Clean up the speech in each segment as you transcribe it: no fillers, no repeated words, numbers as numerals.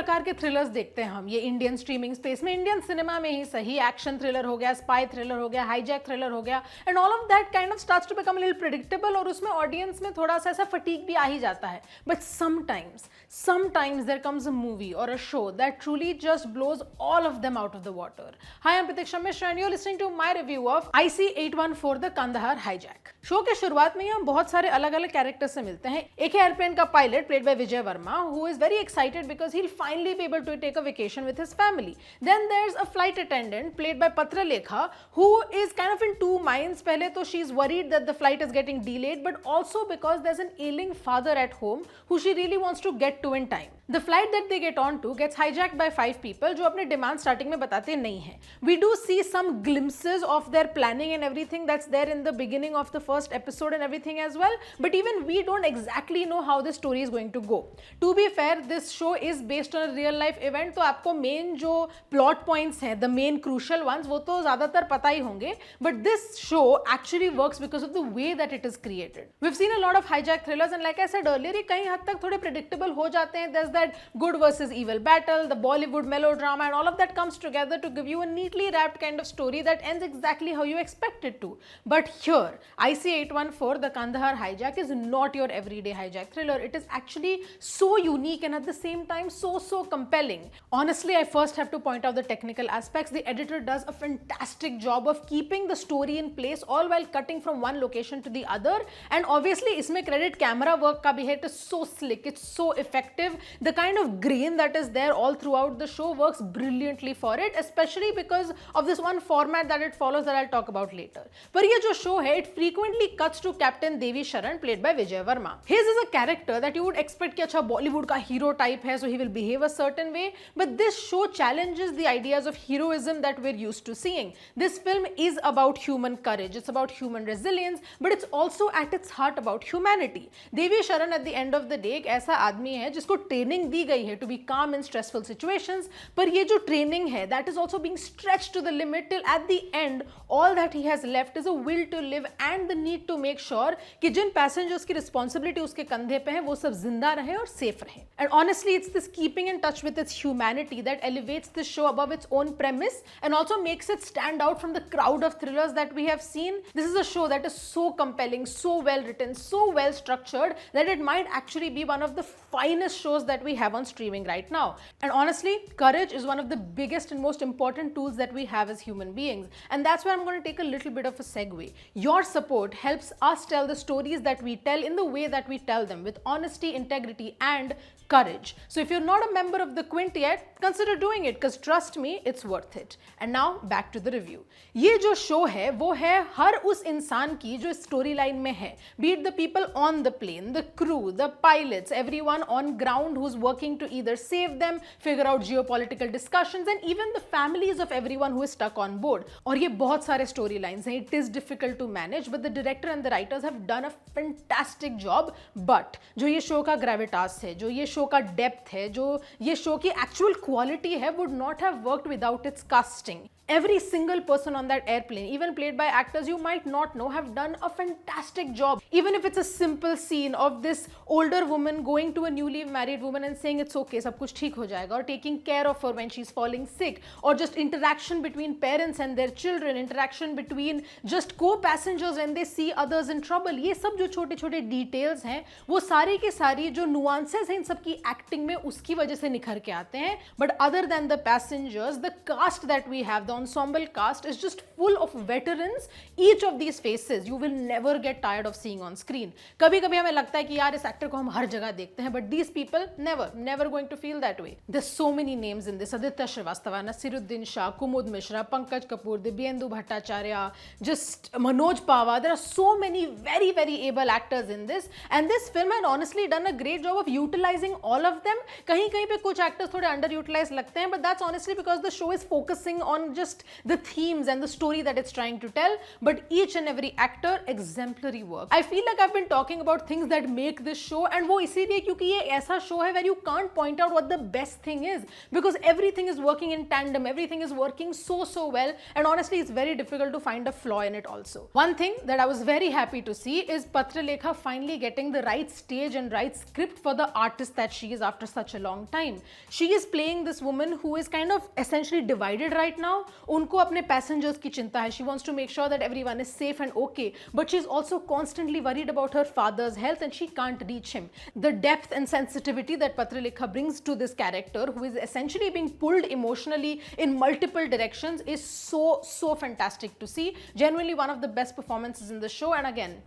प्रकार के थ्रिलर्स देखते हैं हम ये इंडियन स्ट्रीमिंग स्पेस में, इंडियन सिनेमा में ही सही। एक्शन थ्रिलर हो गया, स्पाई थ्रिलर हो गया, हाईजैक थ्रिलर हो गया, and all of that kind of starts to become a little predictable, और उसमें ऑडियंस में थोड़ा सा ऐसा फटीग भी आ ही जाता है। But sometimes there comes a movie or a show that truly just blows all of them out of the water. Hi, I am Pratiksha Mishra and you are listening to my review of IC-814 the Kandahar hijack. Show के शुरुआत में ही हम बहुत सारे अलग अलग characters से मिलते हैं। एक है एयरप्लेन का pilot played by Vijay Verma, who is very excited because he'll finally be able to take a vacation with his family. Then there's a flight attendant played by Patra Lekha, who is kind of in two minds. पहले तो she's worried that the flight is getting delayed, but also because there's an ailing father at home who she really wants to get to in time. The flight that they get on to gets hijacked by 5 people जो अपने demand starting में बताते नहीं हैं. We do see some glimpses of their planning and everything that's there in the beginning of the first episode and everything as well, but even we don't exactly know how this story is going to go. To be fair, this show is based on a real life event, तो आपको main जो plot points हैं, the main crucial ones, वो तो ज़्यादातर पता ही होंगे, but this show actually works because of the way that it is created. We've seen a lot of hijack thrillers and like I said earlier, ये कई हद तक थोड़े predictable हो जाते हैं. There's that good versus evil battle, the Bollywood melodrama, and all of that comes together to give you a neatly wrapped kind of story that ends exactly how you expect it to. But here, IC-814, the Kandahar hijack, is not your everyday hijack thriller. It is actually so unique and at the same time so compelling. Honestly, I first have to point out the technical aspects. The editor does a fantastic job of keeping the story in place all while cutting from one location to the other. And obviously, इसमें credit camera work का भी है. It is so slick, it's so effective. The kind of grain that is there all throughout the show works brilliantly for it, especially because of this one format that it follows that I'll talk about later. पर ये जो show है, it frequently cuts to Captain Devi Sharan played by Vijay Verma. His is a character that you would expect कि अच्छा Bollywood का hero type है, so he will behave a certain way, but this show challenges the ideas of heroism that we're used to seeing. This film is about human courage, it's about human resilience, but it's also at its heart about humanity. Devi Sharan at the end of the day एक ऐसा आदमी है जिसको training दी गई है to be calm in stressful situations, पर ये जो ट्रेनिंग है that is also being stretched to the limit till at the end all that he has left is a will to live and the need to make sure कि जिन passengers की responsibility उसके कंधे पे है वो सब जिंदा रहे और safe रहे. And honestly, it's this keeping in touch with its humanity that elevates this show above its own premise and also makes it stand out from the crowd of thrillers that we have seen. This is a show that is so compelling, so well written, so well structured that it might actually be one of the finest shows that we have on streaming right now. And honestly, courage is one of the biggest and most important tools that we have as human beings. And that's where I'm going to take a little bit of a segue. Your support helps us tell the stories that we tell in the way that we tell them, with honesty, integrity, and courage. So if you're not a member of the Quint yet, consider doing it because trust me, it's worth it. And now back to the review. ये जो show है वो है हर उस इंसान की जो story line में है. Be it the people on the plane, the crew, the pilots, everyone on ground who's working to either save them, figure out geopolitical discussions, and even the families of everyone who is stuck on board. और ये बहुत सारे story lines हैं. It is difficult to manage, but the director and the writers have done a fantastic job. But जो ये show का gravitas है, जो ये show का डेप्थ है, जो ये शो की एक्चुअल क्वालिटी है, would not have worked without its casting. Every single person on that airplane, even played by actors you might not know, have done a fantastic job. Even if it's a simple scene of this older woman going to a newly married woman and saying it's okay, सब कुछ ठीक हो जाएगा, or taking care of her when she's falling sick, or just interaction between parents and their children, interaction between just co-passengers when they see others in trouble, ये सब जो छोटे छोटे details हैं, वो सारी की सारी जो nuances हैं इन सब की acting में उसकी वजह से निखर के आते हैं. But other than the passengers, the cast that we have, the ensemble cast is just full of veterans. Each of these faces you will never get tired of seeing on screen. कभी कभी हमें लगता है कि यार इस actor को हम हर जगह देखते हैं, but these people never going to feel that way. There's so many names in this. Aditya Srivastava, Nasiruddin Shah, Kumud Mishra, Pankaj Kapoor, Dibyendu Bhattacharya, just Manoj Pava. There are so many very able actors in this, and this film had honestly done a great job of utilizing all of them. कहीं कहीं पे कुछ actors थोड़े underutilized लगते हैं, but that's honestly because the show is focusing on just just the themes and the story that it's trying to tell, but each and every actor exemplary work. I feel like I've been talking about things that make this show, and वो इसीलिए क्योंकि ये ऐसा show है where you can't point out what the best thing is, because everything is working in tandem, everything is working so well, and honestly it's very difficult to find a flaw in it also. One thing that I was very happy to see is Patralekha finally getting the right stage and right script for the artist that she is after such a long time. She is playing this woman who is kind of essentially divided right now. उनको अपने passengers की चिंता है. She wants to make sure that everyone is safe and okay, but she's also constantly worried about her father's health and she can't reach him. The depth and sensitivity that Patralekha brings to this character, who is essentially being pulled emotionally in multiple directions, is so fantastic to see. Genuinely one of the best performances in the show, and again,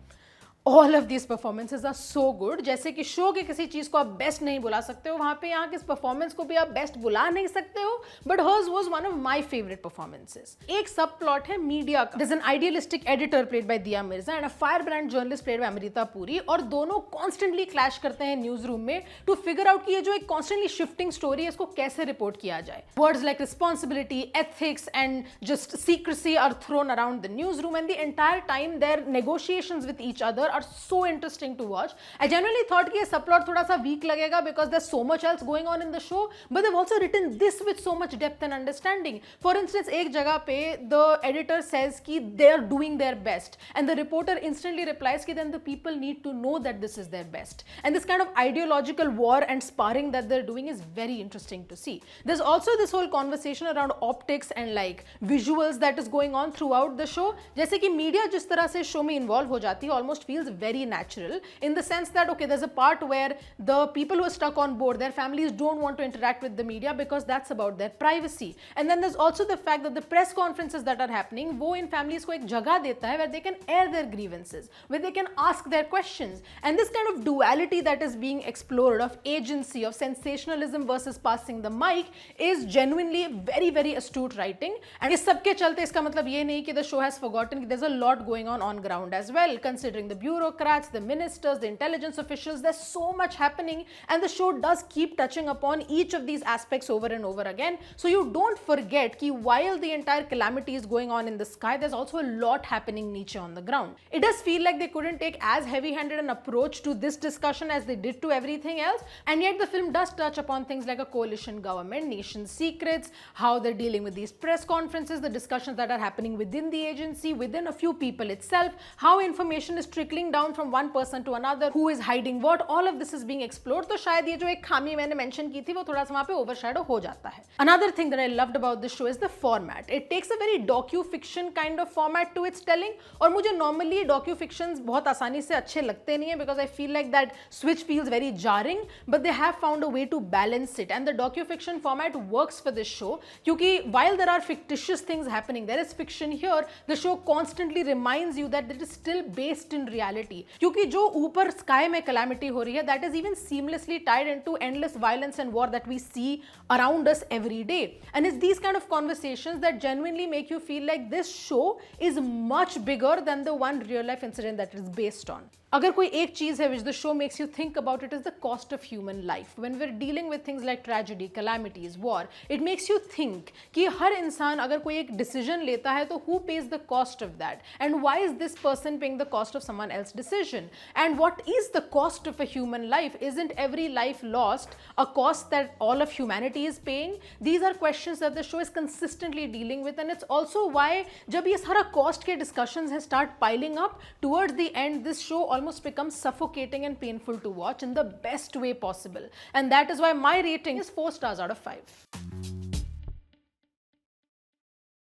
all of these performances are so good. जैसे कि show के किसी चीज को आप best नहीं बुला सकते हो, वहां पे यहाँ के इस परफॉर्मेंस को भी आप बेस्ट बुला नहीं सकते हो, but hers was one of my favorite performances. एक सब प्लॉट है मीडिया का. There's an idealistic editor played by Diya Mirza and a firebrand journalist played by Amrita Puri, और दोनों constantly clash करते हैं न्यूज रूम में to figure out कि ये जो एक constantly shifting story है इसको कैसे रिपोर्ट किया जाए. Words like responsibility, ethics and just secrecy are thrown around the newsroom, and the entire time their negotiations with each other are so interesting to watch. I genuinely thought कि ये subplot थोड़ा सा weak लगेगा because there's so much else going on in the show, but they've also written this with so much depth and understanding. For instance, एक जगह पे the editor says कि they're doing their best, and the reporter instantly replies कि then the people need to know that this is their best. And this kind of ideological war and sparring that they're doing is very interesting to see. There's also this whole conversation around optics and like visuals that is going on throughout the show. जैसे कि media जिस तरह से show में involve हो जाती है almost feels very natural, in the sense that okay, there's a part where the people who are stuck on board, their families don't want to interact with the media because that's about their privacy. And then there's also the fact that the press conferences that are happening, वो इन families को एक जगह देता है where they can air their grievances, where they can ask their questions. And this kind of duality that is being explored of agency, of sensationalism versus passing the mic is genuinely very astute writing. And इस सब के चलते इसका मतलब ये नहीं कि the show has forgotten कि there's a lot going on ground as well, considering the bureaucrats, the ministers, the intelligence officials. There's so much happening, and the show does keep touching upon each of these aspects over and over again. So you don't forget that while the entire calamity is going on in the sky, there's also a lot happening niche on the ground. It does feel like they couldn't take as heavy-handed an approach to this discussion as they did to everything else, and yet the film does touch upon things like a coalition government, nation secrets, how they're dealing with these press conferences, the discussions that are happening within the agency, within a few people itself, how information is trickling down from one person to another, who is hiding what. All of this is being explored. तो शायद ये जो एक खामी मैंने mention की थी वो थोड़ा सा वहाँ पे overshadow हो जाता है. Another thing that I loved about this show is the format. It takes a very docu-fiction kind of format to its telling, और मुझे normally docu-fictions बहुत आसानी से अच्छे लगते नहीं हैं because I feel like that switch feels very jarring, but they have found a way to balance it, and the docu-fiction format works for this show क्योंकि while there are fictitious things happening, there is fiction here, the show constantly reminds you that it is still based in reality. क्योंकि जो ऊपर sky में calamity हो रही है, that is even seamlessly tied into endless violence and war that we see around us every day. And it's these kind of conversations that genuinely make you feel like this show is much bigger than the one real life incident that it is based on. अगर कोई एक चीज है which the show makes you think about, it is the cost of human life. When we're dealing with things like tragedy, calamities, war, it makes you think कि हर इंसान अगर कोई एक decision लेता है तो who pays the cost of that, and why is this person paying the cost of someone else's decision, and what is the cost of a human life? Isn't every life lost a cost that all of humanity is paying? These are questions that the show is consistently dealing with, and it's also why जब ये सारा cost के discussions start piling up towards the end, this show almost becomes suffocating and painful to watch in the best way possible. And that is why my rating is 4 stars out of 5.